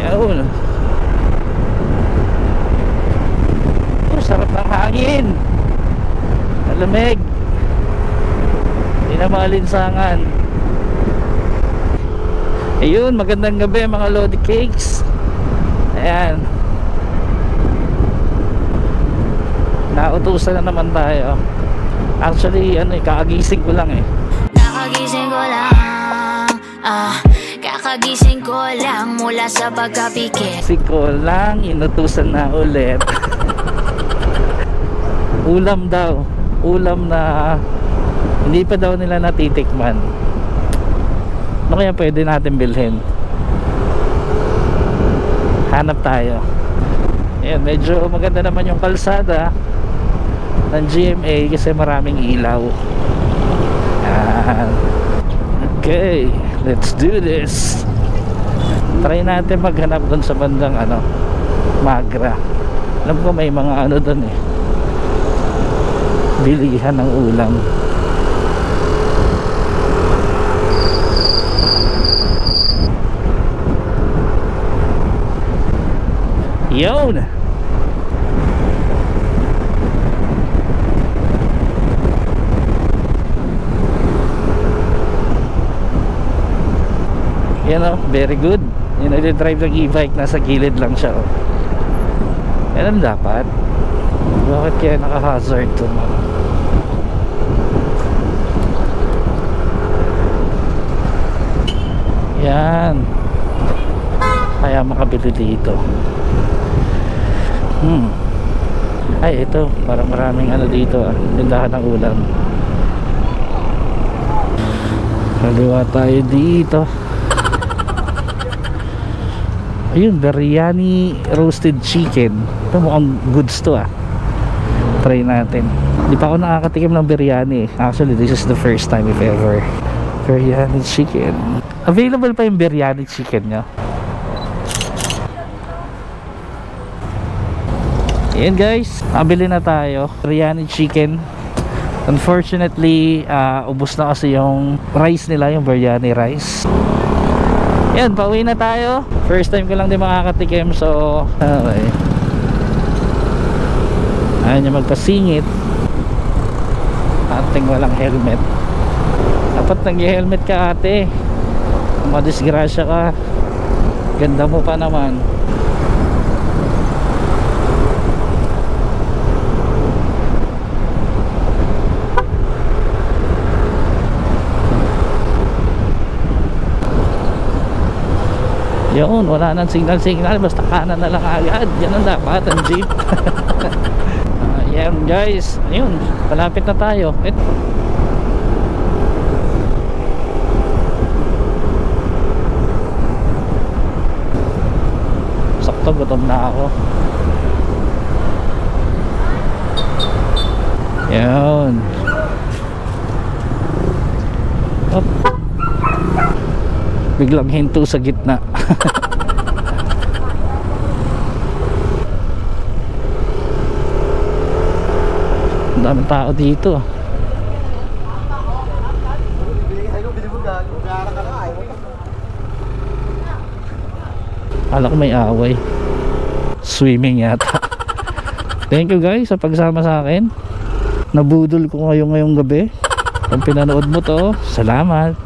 Ayun. Oh, sarap ng hangin. Malamig. Hindi na maalinsangan. Ayun, magandang gabi mga Lodi Cakes. Ayan. Nautusan na naman tayo. Actually, kakagising ko lang eh. Kakagising ko lang. Kakagising ko lang mula sa pagkapikit. Kasi ko lang, inutusan na ulit. Ulam daw. Ulam na hindi pa daw nila natitikman. Ano kaya pwede natin bilhin? Hanap tayo. Ayan, medyo maganda naman yung kalsada ng GMA kasi maraming ilaw. Ayan. Okay, let's do this. Try natin maghanap doon sa bandang Magra. Alam ko may mga doon eh, bilihan ng ulam. Yun. Yan very good. Yung nag-drive ng e-bike, nasa gilid lang siya Yan ang dapat. Bakit kaya naka-hazard to? Yan. Kaya makabili dito. Ay, ito. Parang maraming dito tindahan ng ulam. Kaliwa tayo dito. Ayun, biryani roasted chicken. Ito mukhang goods to Try natin. Di pa ako nakakatikim ng biryani. Actually, this is the first time if ever. Biryani chicken. Available pa yung biryani chicken nyo? Ayan guys, nabili na tayo. Biryani chicken. Unfortunately, ubos na kasi yung rice nila, yung biryani rice. Yan, pauwi na tayo. First time ko lang din makakatikim. So, okay. Ayaw niya magpasingit. Ating walang helmet. Dapat nag-helmet ka ate. Madisgrasya ka. Ganda mo pa naman. Yun, wala nang signal, basta kanan na lang agad. Yan ang dapat, ang jeep. Yan guys, ayun, malapit na tayo. Sakto, gutom na ako. Yan. Up. Biglang hinto sa gitna. Ang daming tao dito. Akala ko may away. Swimming yata. Thank you guys sa pagsama sa akin. Nabudol ko ngayong gabi. Kung pinanood mo to, salamat.